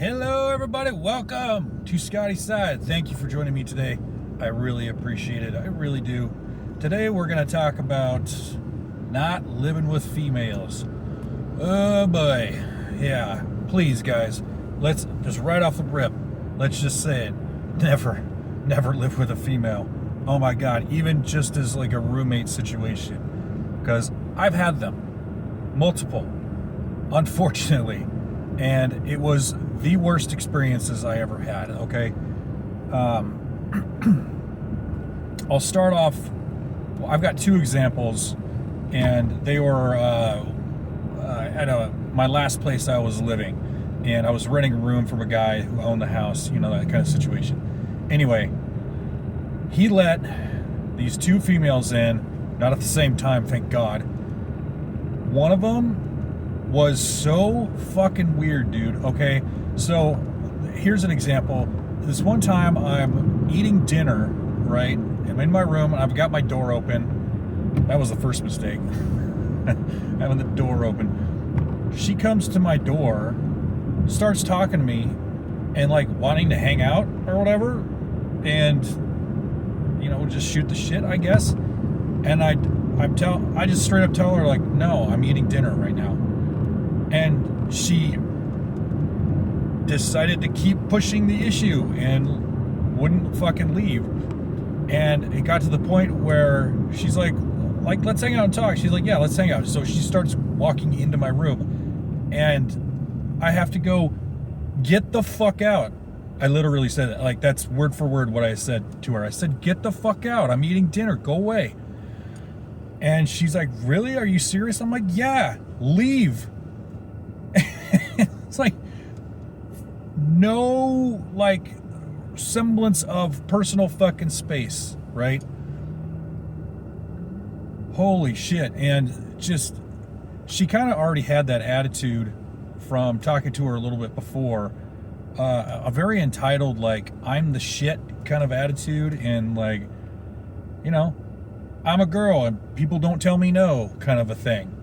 Hello, everybody. Welcome to Scotty's Side. Thank you for joining me today. I really appreciate it. I really do. Today, we're going to talk about not living with females. Oh, boy. Yeah. Please, guys. Let's just right off the rip. Let's just say it. Never live with a female. Oh, my God. Even just as like a roommate situation. Because I've had them. Multiple. Unfortunately. And it was the worst experiences I ever had, okay? I'll start off, well, I've got two examples, and they were at my last place I was living, and I was renting a room from a guy who owned the house, you know, that kind of situation. Anyway, he let these two females in, not at the same time, thank God. One of them was so fucking weird, dude. Okay, so here's an example. This one time I'm eating dinner, right? I'm in my room and I've got my door open. That was the first mistake. Having the door open. She comes to my door, starts talking to me and like wanting to hang out or whatever, and you know, just shoot the shit, I guess. And I just straight up tell her like, no, I'm eating dinner right now. And she decided to keep pushing the issue and wouldn't fucking leave. And it got to the point where she's like, let's hang out and talk. She's like, yeah, let's hang out. So she starts walking into my room. And I have to go, get the fuck out. I literally said it. Like, that's word for word what I said to her. I said, get the fuck out. I'm eating dinner. Go away. And she's like, really? Are you serious? I'm like, yeah, leave. It's like no like semblance of personal fucking space, right? Holy shit. And just she kind of already had that attitude from talking to her a little bit before, a very entitled, like I'm the shit kind of attitude, and like, you know, I'm a girl and people don't tell me no kind of a thing.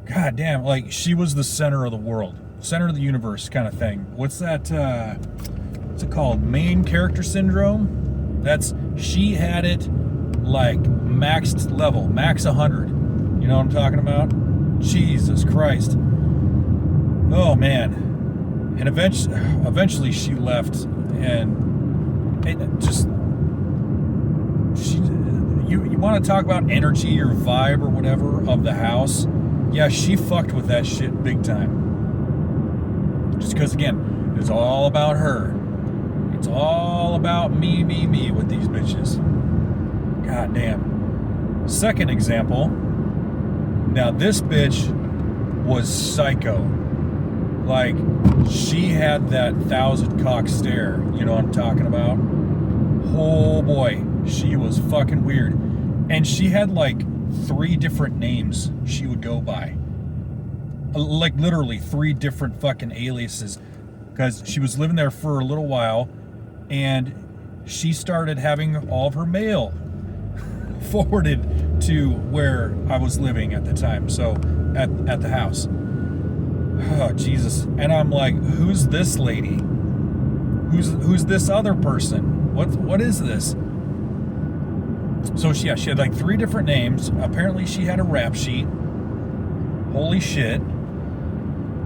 God damn, like she was the center of the world, center of the universe kind of thing. What's that, what's it called? Main character syndrome? She had it like maxed level, max 100. You know what I'm talking about? Jesus Christ. Oh man. And eventually she left, and it just, you want to talk about energy or vibe or whatever of the house? Yeah, she fucked with that shit big time. Just because, again, it's all about her. It's all about me with these bitches. God damn. Second example. Now, this bitch was psycho. Like, she had that 1,000 cock stare. You know what I'm talking about? Oh boy, she was fucking weird. And she had like 3 different names she would go by. Like literally 3 different fucking aliases. Because she was living there for a little while, and she started having all of her mail forwarded to where I was living at the time. So at the house. Oh Jesus. And I'm like, who's this lady? Who's this other person? What is this? So she had like 3 different names. Apparently she had a rap sheet. Holy shit.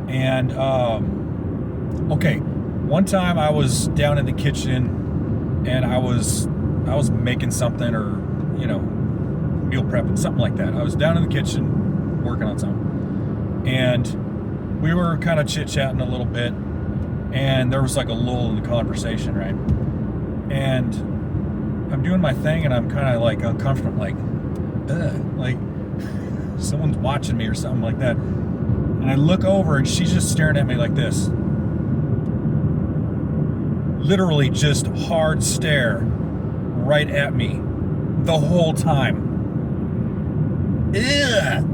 And okay, one time I was down in the kitchen and I was making something, or you know, meal prepping, something like that. I was down in the kitchen working on something, and we were kind of chit-chatting a little bit, and there was like a lull in the conversation, right? And I'm doing my thing, and I'm kind of like uncomfortable, like someone's watching me or something like that. And I look over, and she's just staring at me like this. Literally just hard stare right at me the whole time. Ugh.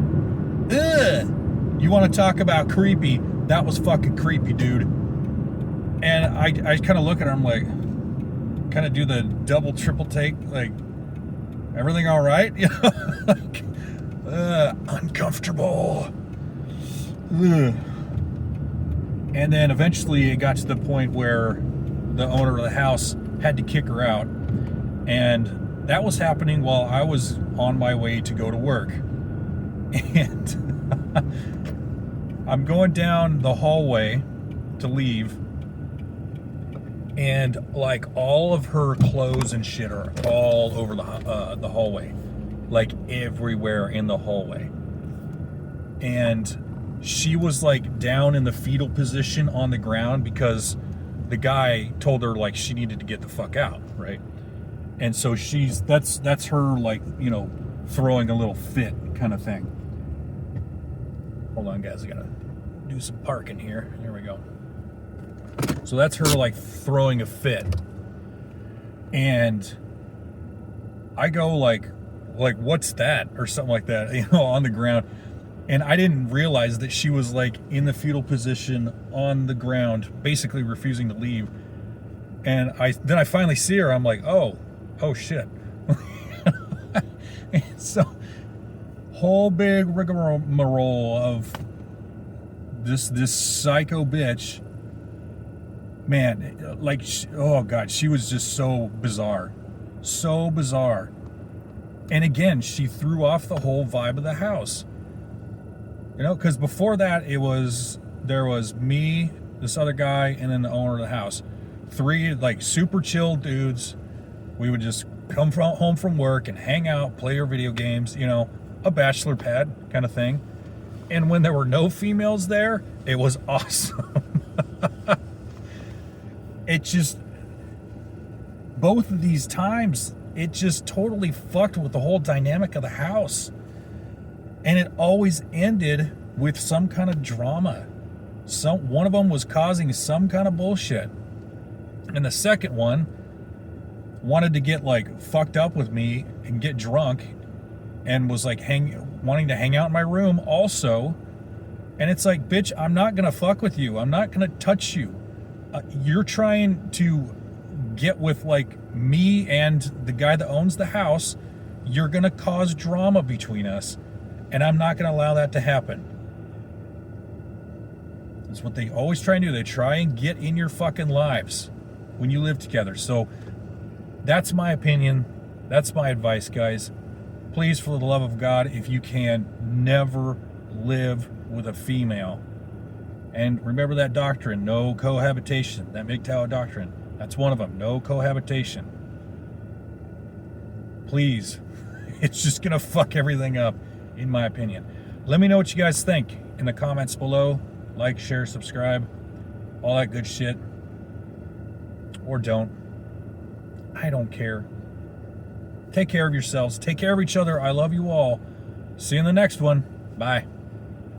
You want to talk about creepy? That was fucking creepy, dude. And I kind of look at her, I'm like, kind of do the double, triple take, like, everything all right? You know, uncomfortable. Ugh. And then eventually it got to the point where the owner of the house had to kick her out. And that was happening while I was on my way to go to work. And I'm going down the hallway to leave, and like all of her clothes and shit are all over the hallway, like everywhere in the hallway. And she was like down in the fetal position on the ground because the guy told her like she needed to get the fuck out, right? And so that's her, like, you know, throwing a little fit kind of thing. Hold on, guys, I gotta do some parking here. There we go. So that's her like throwing a fit. And I go like what's that? Or something like that, you know, on the ground. And I didn't realize that she was like in the fetal position on the ground, basically refusing to leave. And then I finally see her. I'm like, oh shit. And so whole big rigmarole of this psycho bitch, man. Like, oh god, she was just so bizarre. And again, she threw off the whole vibe of the house, you know, because before that there was me, this other guy, and then the owner of the house. 3 like super chill dudes. We would just come home from work and hang out, play our video games, you know, a bachelor pad kind of thing. And when there were no females there, it was awesome. It just, both of these times, it just totally fucked with the whole dynamic of the house. And it always ended with some kind of drama. One of them was causing some kind of bullshit. And the second one wanted to get like fucked up with me and get drunk, and was like wanting to hang out in my room also. And it's like, bitch, I'm not gonna fuck with you. I'm not gonna touch you. You're trying to get with like me and the guy that owns the house. You're gonna cause drama between us, and I'm not gonna allow that to happen. That's what they always try and do. They try and get in your fucking lives when you live together. So that's my opinion. That's my advice, guys. Please, for the love of God, if you can, never live with a female. And remember that doctrine, no cohabitation, that MGTOW doctrine. That's one of them, no cohabitation. Please. It's just going to fuck everything up, in my opinion. Let me know what you guys think in the comments below. Like, share, subscribe, all that good shit. Or don't. I don't care. Take care of yourselves. Take care of each other. I love you all. See you in the next one. Bye.